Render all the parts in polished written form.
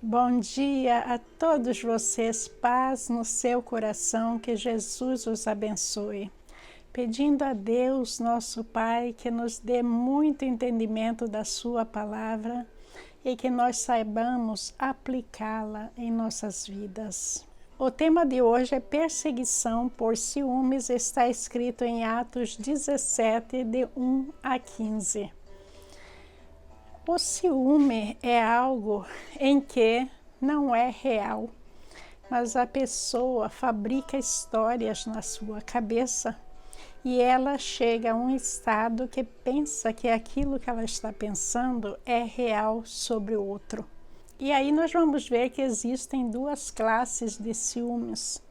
Bom dia a todos vocês, paz no seu coração, que Jesus os abençoe. Pedindo a Deus, nosso Pai, que nos dê muito entendimento da sua palavra e que nós saibamos aplicá-la em nossas vidas. O tema de hoje é perseguição por ciúmes, está escrito em Atos 17, de 1 a 15. O ciúme é algo em que não é real, mas a pessoa fabrica histórias na sua cabeça e ela chega a um estado que pensa que aquilo que ela está pensando é real sobre o outro. E aí nós vamos ver que existem duas classes de ciúmes.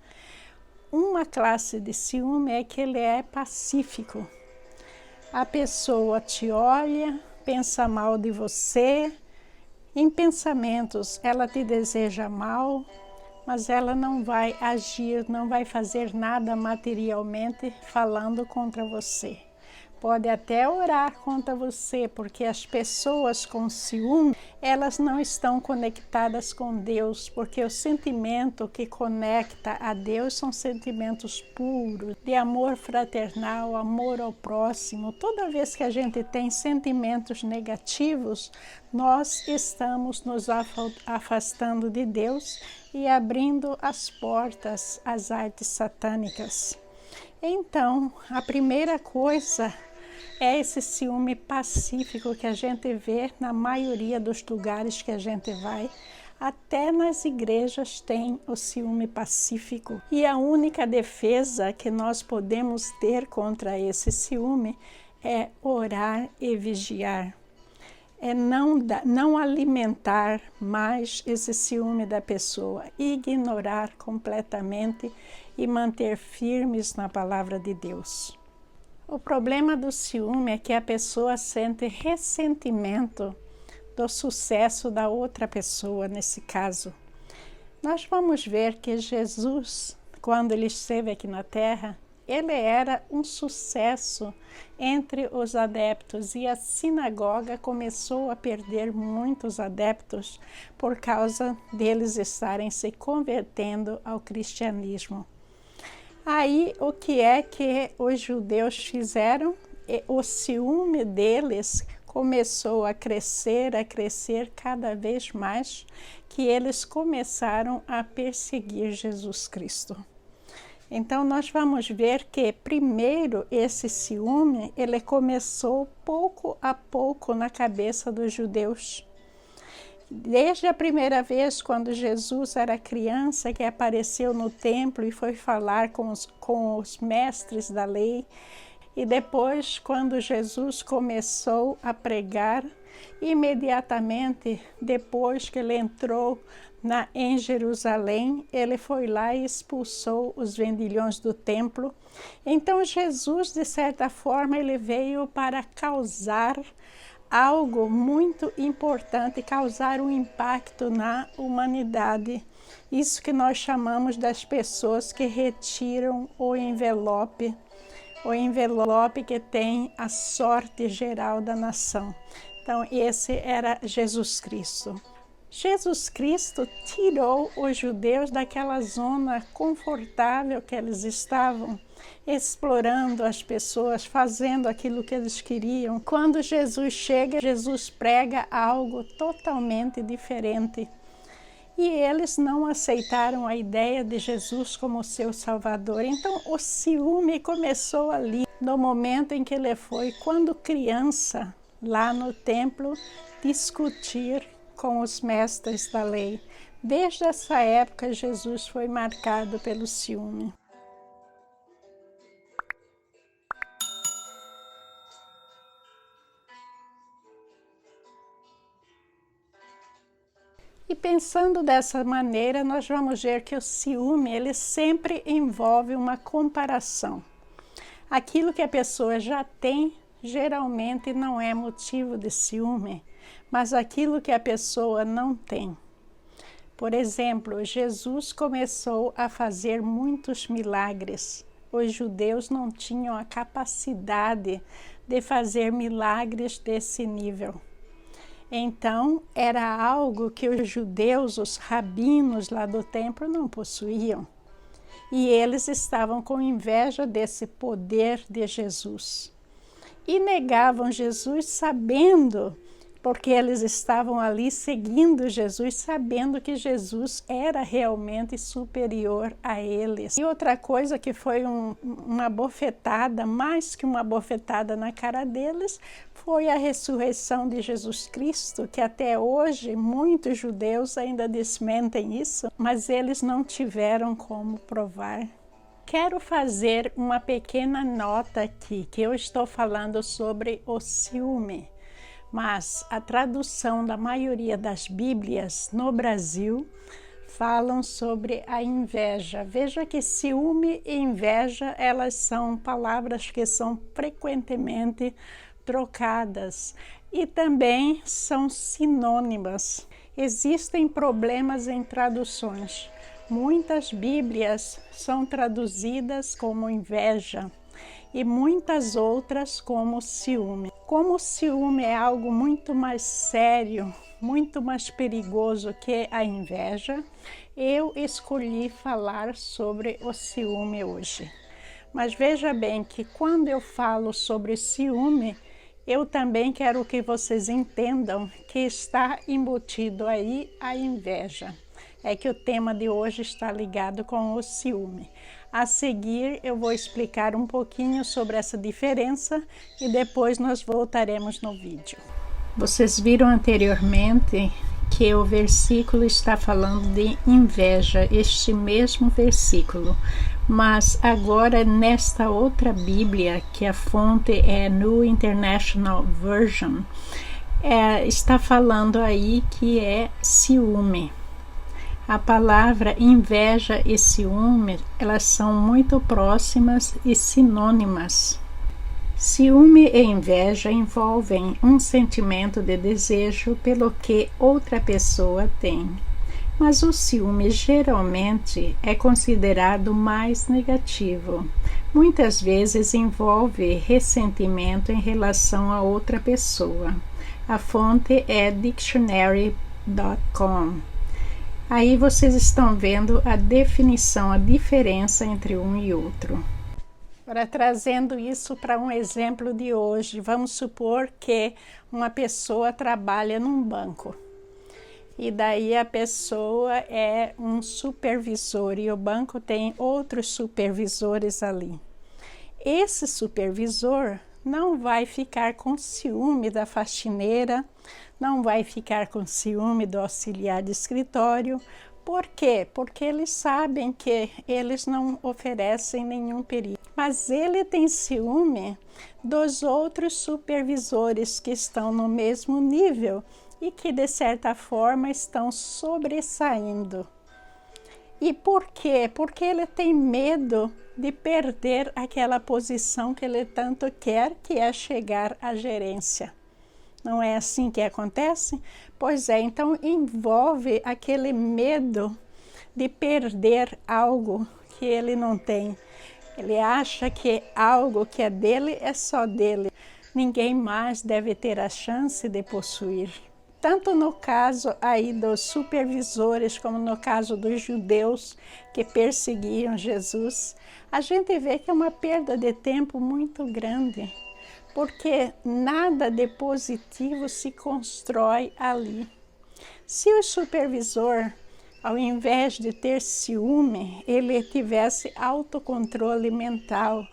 Uma classe de ciúme é que ele é pacífico. A pessoa te olha, pensa mal de você, em pensamentos ela te deseja mal, mas ela não vai agir, não vai fazer nada materialmente falando contra você. Pode até orar contra você, porque as pessoas com ciúme, elas não estão conectadas com Deus, porque o sentimento que conecta a Deus são sentimentos puros, de amor fraternal, amor ao próximo. Toda vez que a gente tem sentimentos negativos, nós estamos nos afastando de Deus e abrindo as portas às artes satânicas. Então, a primeira coisa é esse ciúme pacífico que a gente vê na maioria dos lugares que a gente vai. Até nas igrejas tem o ciúme pacífico. E a única defesa que nós podemos ter contra esse ciúme é orar e vigiar. É não alimentar mais esse ciúme da pessoa, ignorar completamente e manter firmes na palavra de Deus. O problema do ciúme é que a pessoa sente ressentimento do sucesso da outra pessoa, nesse caso. Nós vamos ver que Jesus, quando ele esteve aqui na Terra, ele era um sucesso entre os adeptos e a sinagoga começou a perder muitos adeptos por causa deles estarem se convertendo ao cristianismo. Aí, o que é que os judeus fizeram? O ciúme deles começou a crescer cada vez mais, que eles começaram a perseguir Jesus Cristo. Então, nós vamos ver que, primeiro, esse ciúme, ele começou pouco a pouco na cabeça dos judeus. Desde a primeira vez, quando Jesus era criança, que apareceu no templo e foi falar com os mestres da lei, e depois, quando Jesus começou a pregar, imediatamente depois que ele entrou em Jerusalém, ele foi lá e expulsou os vendilhões do templo. Então, Jesus, de certa forma, ele veio para causar algo muito importante, causar um impacto na humanidade. Isso que nós chamamos das pessoas que retiram o envelope que tem a sorte geral da nação. Então, esse era Jesus Cristo. Jesus Cristo tirou os judeus daquela zona confortável que eles estavam, explorando as pessoas, fazendo aquilo que eles queriam. Quando Jesus chega, Jesus prega algo totalmente diferente. E eles não aceitaram a ideia de Jesus como seu Salvador. Então, o ciúme começou ali, no momento em que ele foi, quando criança, lá no templo, discutir com os mestres da lei. Desde essa época, Jesus foi marcado pelo ciúme. E pensando dessa maneira, nós vamos ver que o ciúme, ele sempre envolve uma comparação. Aquilo que a pessoa já tem, geralmente não é motivo de ciúme, mas aquilo que a pessoa não tem. Por exemplo, Jesus começou a fazer muitos milagres. Os judeus não tinham a capacidade de fazer milagres desse nível. Então, era algo que os judeus, os rabinos lá do templo, não possuíam. E eles estavam com inveja desse poder de Jesus. E negavam Jesus sabendo, porque eles estavam ali seguindo Jesus, sabendo que Jesus era realmente superior a eles. E outra coisa que foi uma bofetada, mais que uma bofetada na cara deles, foi a ressurreição de Jesus Cristo, que até hoje muitos judeus ainda desmentem isso, mas eles não tiveram como provar. Quero fazer uma pequena nota aqui, que eu estou falando sobre o ciúme, mas a tradução da maioria das Bíblias no Brasil falam sobre a inveja. Veja que ciúme e inveja, elas são palavras que são frequentemente trocadas e também são sinônimas. Existem problemas em traduções. Muitas Bíblias são traduzidas como inveja e muitas outras como ciúme. Como o ciúme é algo muito mais sério, muito mais perigoso que a inveja, eu escolhi falar sobre o ciúme hoje. Mas veja bem que quando eu falo sobre ciúme, eu também quero que vocês entendam que está embutido aí a inveja. É que o tema de hoje está ligado com o ciúme. A seguir, eu vou explicar um pouquinho sobre essa diferença e depois nós voltaremos no vídeo. Vocês viram anteriormente que o versículo está falando de inveja, este mesmo versículo. Mas agora, nesta outra Bíblia, que a fonte é New International Version, está falando aí que é ciúme. A palavra inveja e ciúme, elas são muito próximas e sinônimas. Ciúme e inveja envolvem um sentimento de desejo pelo que outra pessoa tem. Mas o ciúme geralmente é considerado mais negativo. Muitas vezes envolve ressentimento em relação a outra pessoa. A fonte é dictionary.com. Aí vocês estão vendo a definição, a diferença entre um e outro. Agora, trazendo isso para um exemplo de hoje, vamos supor que uma pessoa trabalha num banco. E daí a pessoa é um supervisor e o banco tem outros supervisores ali. Esse supervisor não vai ficar com ciúme da faxineira, não vai ficar com ciúme do auxiliar de escritório. Por quê? Porque eles sabem que eles não oferecem nenhum perigo. Mas ele tem ciúme dos outros supervisores que estão no mesmo nível e que, de certa forma, estão sobressaindo. E por quê? Porque ele tem medo de perder aquela posição que ele tanto quer, que é chegar à gerência. Não é assim que acontece? Pois é, então envolve aquele medo de perder algo que ele não tem. Ele acha que algo que é dele é só dele. Ninguém mais deve ter a chance de possuir. Tanto no caso aí dos supervisores, como no caso dos judeus que perseguiam Jesus, a gente vê que é uma perda de tempo muito grande, porque nada de positivo se constrói ali. Se o supervisor, ao invés de ter ciúme, ele tivesse autocontrole mental,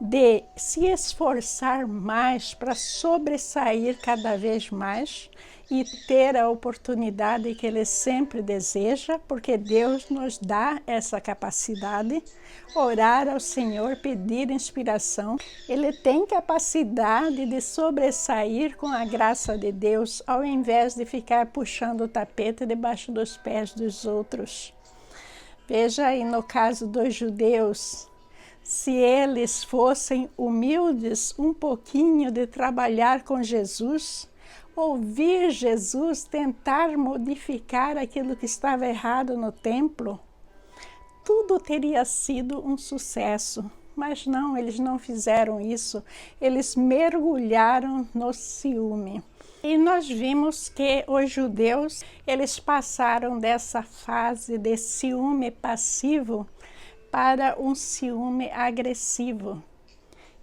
de se esforçar mais para sobressair cada vez mais e ter a oportunidade que ele sempre deseja, porque Deus nos dá essa capacidade, orar ao Senhor, pedir inspiração. Ele tem capacidade de sobressair com a graça de Deus, ao invés de ficar puxando o tapete debaixo dos pés dos outros. Veja aí no caso dos judeus, se eles fossem humildes um pouquinho de trabalhar com Jesus, ouvir Jesus, tentar modificar aquilo que estava errado no templo, tudo teria sido um sucesso. Mas não, eles não fizeram isso, eles mergulharam no ciúme. E nós vimos que os judeus, eles passaram dessa fase de ciúme passivo para um ciúme agressivo.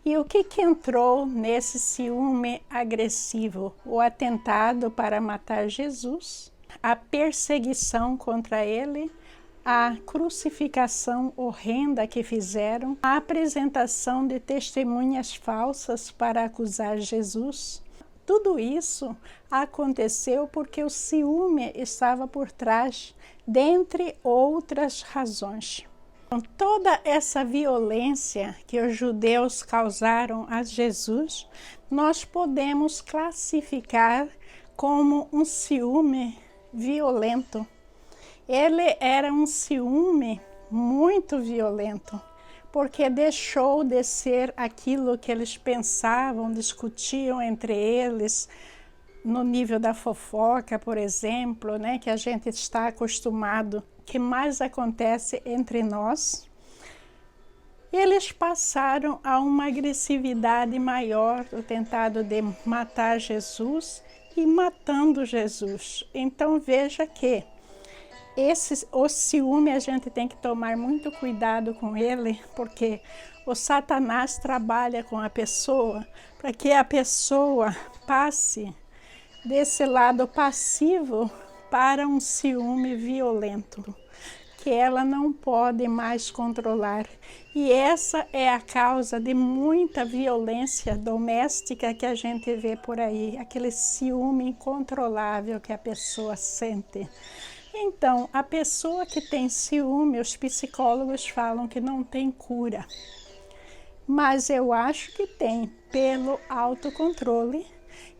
E o que entrou nesse ciúme agressivo? O atentado para matar Jesus, a perseguição contra ele, a crucificação horrenda que fizeram, a apresentação de testemunhas falsas para acusar Jesus. Tudo isso aconteceu porque o ciúme estava por trás, dentre outras razões. Com toda essa violência que os judeus causaram a Jesus, nós podemos classificar como um ciúme violento. Ele era um ciúme muito violento, porque deixou de ser aquilo que eles pensavam, discutiam entre eles, no nível da fofoca, por exemplo, né, que a gente está acostumado, que mais acontece entre nós. Eles passaram a uma agressividade maior, o tentado de matar Jesus e matando Jesus. Então veja que o ciúme a gente tem que tomar muito cuidado com ele, porque o Satanás trabalha com a pessoa para que a pessoa passe desse lado passivo para um ciúme violento, que ela não pode mais controlar. E essa é a causa de muita violência doméstica que a gente vê por aí, aquele ciúme incontrolável que a pessoa sente. Então, a pessoa que tem ciúme, os psicólogos falam que não tem cura. Mas eu acho que tem, pelo autocontrole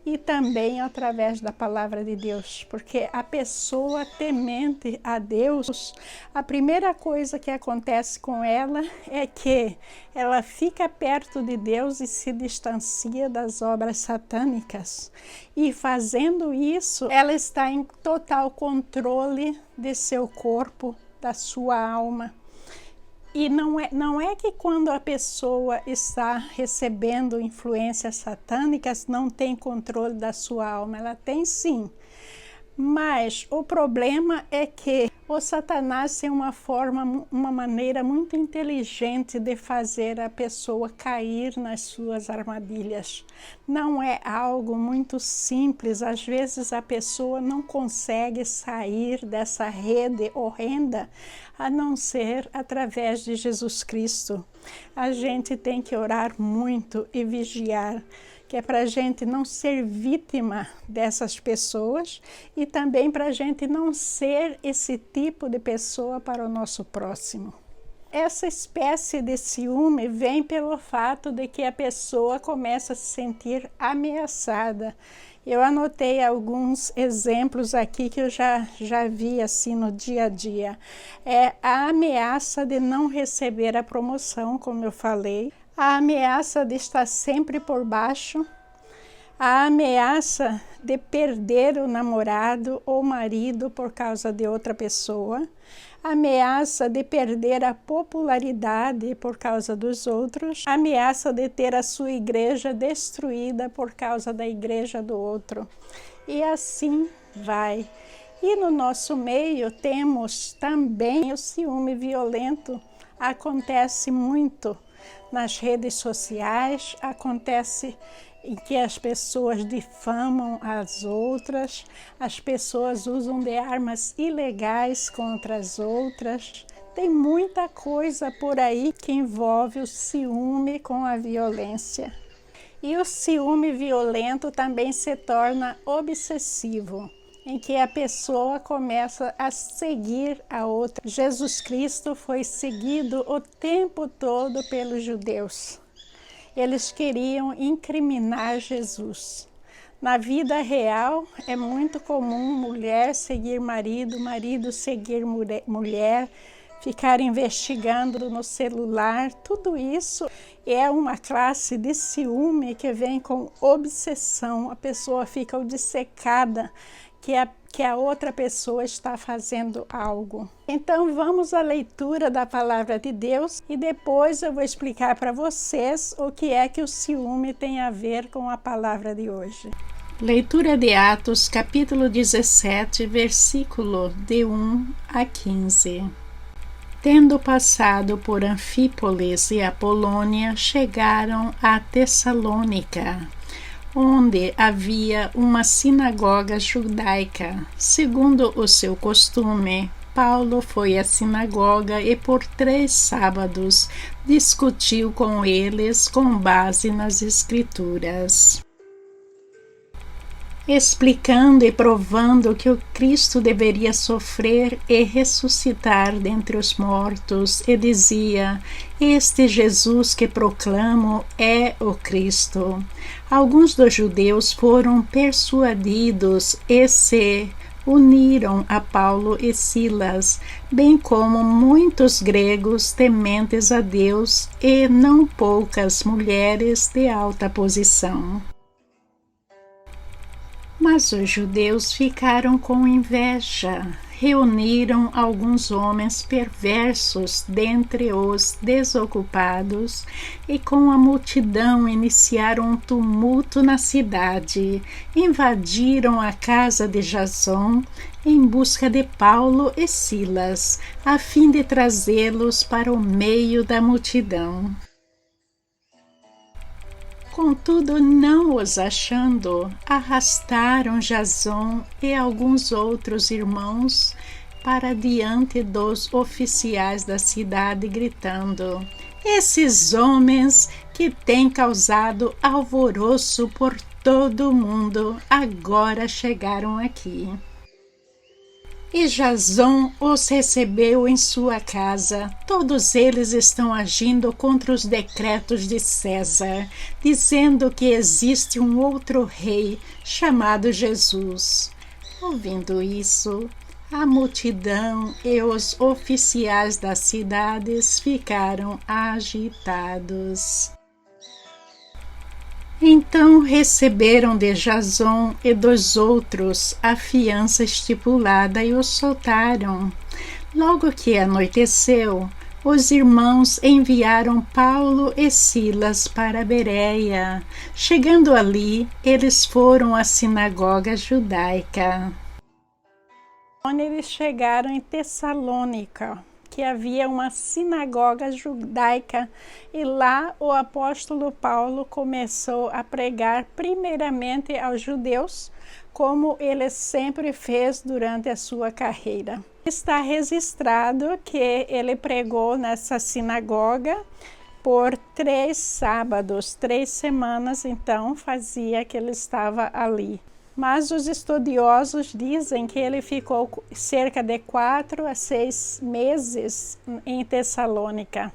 e também através da palavra de Deus. Porque a pessoa temente a Deus, a primeira coisa que acontece com ela é que ela fica perto de Deus e se distancia das obras satânicas. E fazendo isso, ela está em total controle de seu corpo, da sua alma. E não é que quando a pessoa está recebendo influências satânicas não tem controle da sua alma, ela tem sim. Mas o problema é que o Satanás tem uma maneira muito inteligente de fazer a pessoa cair nas suas armadilhas. Não é algo muito simples, às vezes a pessoa não consegue sair dessa rede horrenda, a não ser através de Jesus Cristo. A gente tem que orar muito e vigiar, que é para a gente não ser vítima dessas pessoas e também para a gente não ser esse tipo de pessoa para o nosso próximo. Essa espécie de ciúme vem pelo fato de que a pessoa começa a se sentir ameaçada. Eu anotei alguns exemplos aqui que eu já vi assim no dia a dia. É a ameaça de não receber a promoção, como eu falei, a ameaça de estar sempre por baixo, a ameaça de perder o namorado ou marido por causa de outra pessoa, a ameaça de perder a popularidade por causa dos outros, a ameaça de ter a sua igreja destruída por causa da igreja do outro. E assim vai. E no nosso meio temos também o ciúme violento, acontece muito nas redes sociais, acontece em que as pessoas difamam as outras, as pessoas usam de armas ilegais contra as outras. Tem muita coisa por aí que envolve o ciúme com a violência. E o ciúme violento também se torna obsessivo, em que a pessoa começa a seguir a outra. Jesus Cristo foi seguido o tempo todo pelos judeus. Eles queriam incriminar Jesus. Na vida real, é muito comum mulher seguir marido, marido seguir mulher, ficar investigando no celular. Tudo isso é uma classe de ciúme que vem com obsessão. A pessoa fica obcecada que a outra pessoa está fazendo algo. Então vamos à leitura da palavra de Deus e depois eu vou explicar para vocês o que é que o ciúme tem a ver com a palavra de hoje. Leitura de Atos, capítulo 17, versículo de 1 a 15. Tendo passado por Anfípolis e Apolônia, chegaram a Tessalônica, onde havia uma sinagoga judaica. Segundo o seu costume, Paulo foi à sinagoga e por 3 sábados discutiu com eles com base nas Escrituras, explicando e provando que o Cristo deveria sofrer e ressuscitar dentre os mortos, e dizia: este Jesus que proclamo é o Cristo. Alguns dos judeus foram persuadidos e se uniram a Paulo e Silas, bem como muitos gregos tementes a Deus e não poucas mulheres de alta posição. Mas os judeus ficaram com inveja, reuniram alguns homens perversos dentre os desocupados e com a multidão iniciaram um tumulto na cidade, invadiram a casa de Jasão em busca de Paulo e Silas, a fim de trazê-los para o meio da multidão. Contudo, não os achando, arrastaram Jasão e alguns outros irmãos para diante dos oficiais da cidade, gritando: esses homens que têm causado alvoroço por todo o mundo, agora chegaram aqui. E Jasão os recebeu em sua casa. Todos eles estão agindo contra os decretos de César, dizendo que existe um outro rei chamado Jesus. Ouvindo isso, a multidão e os oficiais das cidades ficaram agitados. Então receberam de Jasão e dos outros a fiança estipulada e os soltaram. Logo que anoiteceu, os irmãos enviaram Paulo e Silas para Bereia. Chegando ali, eles foram à sinagoga judaica. Quando eles chegaram em Tessalônica, que havia uma sinagoga judaica, e lá o apóstolo Paulo começou a pregar primeiramente aos judeus, como ele sempre fez durante a sua carreira. Está registrado que ele pregou nessa sinagoga por 3 sábados, 3 semanas, então fazia que ele estava ali. Mas os estudiosos dizem que ele ficou cerca de 4 a 6 meses em Tessalônica.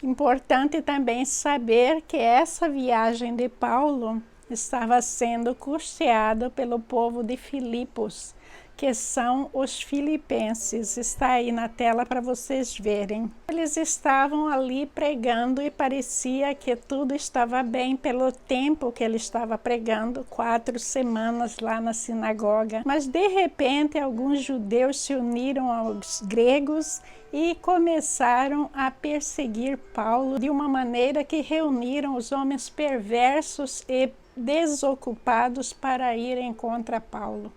Importante também saber que essa viagem de Paulo estava sendo custeada pelo povo de Filipos, que são os filipenses. Está aí na tela para vocês verem. Eles estavam ali pregando e parecia que tudo estava bem pelo tempo que ele estava pregando, 4 semanas lá na sinagoga. Mas de repente alguns judeus se uniram aos gregos e começaram a perseguir Paulo de uma maneira que reuniram os homens perversos e desocupados para irem contra Paulo.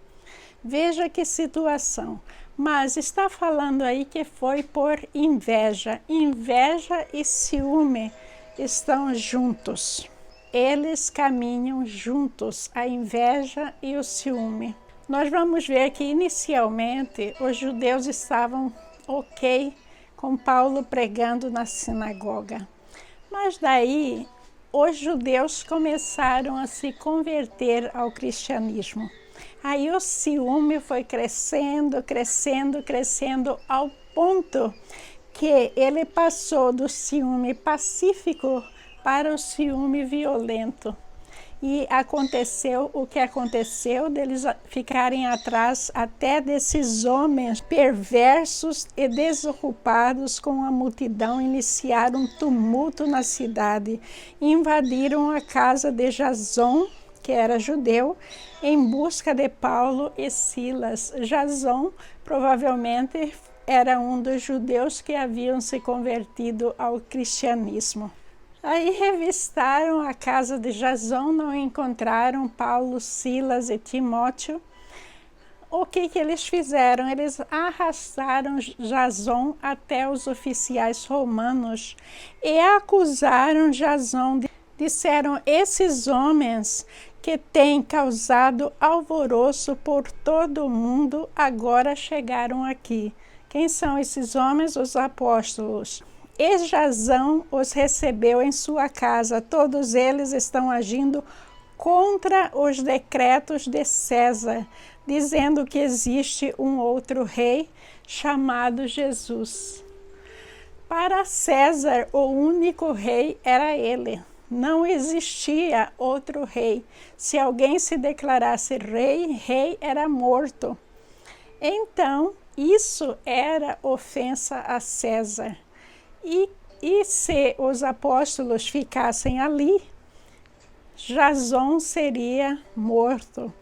Veja que situação, mas está falando aí que foi por inveja. Inveja e ciúme estão juntos. Eles caminham juntos, a inveja e o ciúme. Nós vamos ver que inicialmente os judeus estavam ok com Paulo pregando na sinagoga. Mas daí os judeus começaram a se converter ao cristianismo. Aí o ciúme foi crescendo, crescendo, crescendo, ao ponto que ele passou do ciúme pacífico para o ciúme violento. E aconteceu o que aconteceu, deles ficarem atrás até desses homens perversos e desocupados com a multidão, iniciaram um tumulto na cidade, invadiram a casa de Jasão, que era judeu, em busca de Paulo e Silas. Jasão provavelmente era um dos judeus que haviam se convertido ao cristianismo. Aí revistaram a casa de Jasão, não encontraram Paulo, Silas e Timóteo. O que eles fizeram? Eles arrastaram Jasão até os oficiais romanos e acusaram Jasão. Disseram: esses homens que têm causado alvoroço por todo o mundo agora chegaram aqui. Quem são esses homens? Os apóstolos. E Jasão os recebeu em sua casa. Todos eles estão agindo contra os decretos de César, dizendo que existe um outro rei chamado Jesus. Para César, o único rei era ele. Não existia outro rei. Se alguém se declarasse rei era morto. Então, isso era ofensa a César. E se os apóstolos ficassem ali, Jasão seria morto.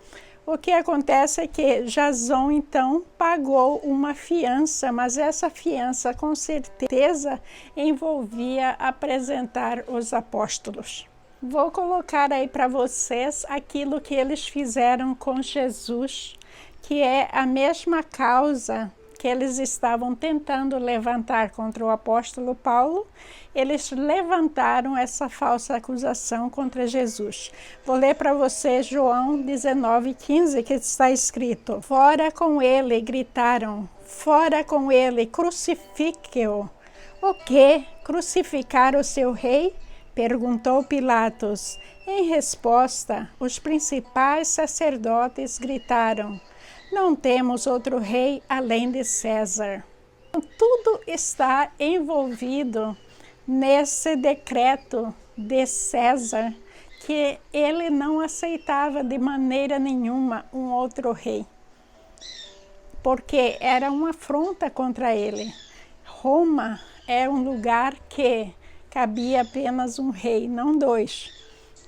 O que acontece é que Jasão, então, pagou uma fiança, mas essa fiança, com certeza, envolvia apresentar os apóstolos. Vou colocar aí para vocês aquilo que eles fizeram com Jesus, que é a mesma causa que eles estavam tentando levantar contra o apóstolo Paulo. Eles levantaram essa falsa acusação contra Jesus. Vou ler para vocês João 19:15, que está escrito: fora com ele, gritaram, fora com ele, crucifique-o. O quê? Crucificar o seu rei? Perguntou Pilatos. Em resposta, os principais sacerdotes gritaram: não temos outro rei além de César. Tudo está envolvido nesse decreto de César, que ele não aceitava de maneira nenhuma um outro rei, porque era uma afronta contra ele. Roma é um lugar que cabia apenas um rei, não dois.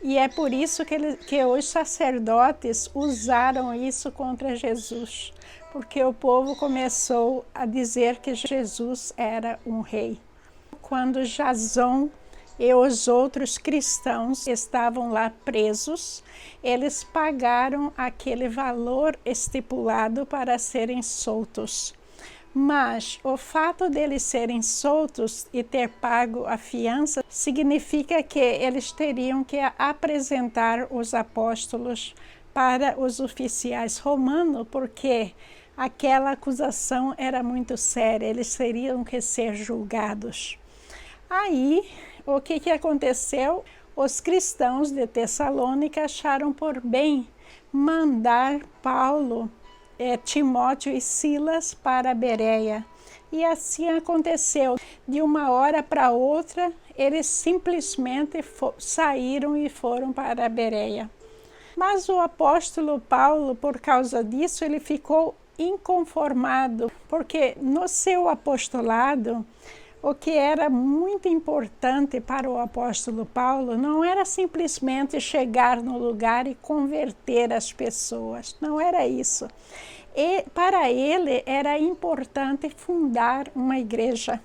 E é por isso que os sacerdotes usaram isso contra Jesus, porque o povo começou a dizer que Jesus era um rei. Quando Jasão e os outros cristãos estavam lá presos, eles pagaram aquele valor estipulado para serem soltos. Mas o fato deles serem soltos e ter pago a fiança significa que eles teriam que apresentar os apóstolos para os oficiais romanos, porque aquela acusação era muito séria, eles teriam que ser julgados. Aí, o que aconteceu? Os cristãos de Tessalônica acharam por bem mandar Paulo, Timóteo e Silas para Bereia. E assim aconteceu. De uma hora para outra, eles simplesmente saíram e foram para Bereia. Mas o apóstolo Paulo, por causa disso, ele ficou inconformado, porque no seu apostolado, o que era muito importante para o apóstolo Paulo não era simplesmente chegar no lugar e converter as pessoas, não era isso. E para ele era importante fundar uma igreja.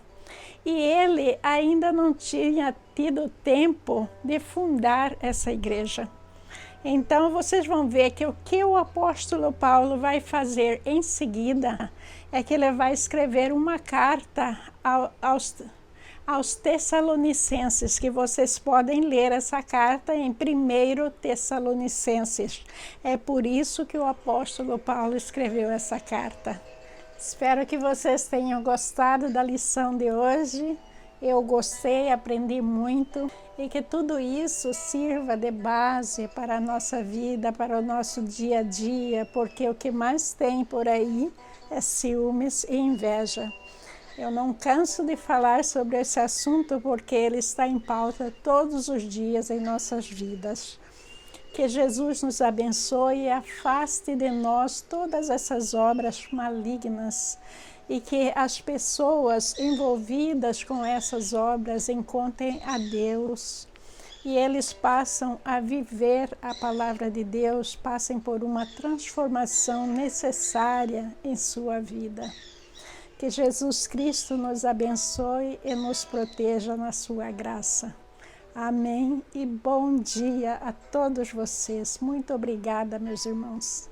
E ele ainda não tinha tido tempo de fundar essa igreja. Então vocês vão ver que o apóstolo Paulo vai fazer em seguida é que ele vai escrever uma carta aos Tessalonicenses, que vocês podem ler essa carta em 1 Tessalonicenses. É por isso que o apóstolo Paulo escreveu essa carta. Espero que vocês tenham gostado da lição de hoje. Eu gostei, aprendi muito, e que tudo isso sirva de base para a nossa vida, para o nosso dia a dia, porque o que mais tem por aí é ciúmes e inveja. Eu não canso de falar sobre esse assunto porque ele está em pauta todos os dias em nossas vidas. Que Jesus nos abençoe e afaste de nós todas essas obras malignas, e que as pessoas envolvidas com essas obras encontrem a Deus e eles passam a viver a palavra de Deus, passem por uma transformação necessária em sua vida. Que Jesus Cristo nos abençoe e nos proteja na sua graça. Amém e bom dia a todos vocês. Muito obrigada, meus irmãos.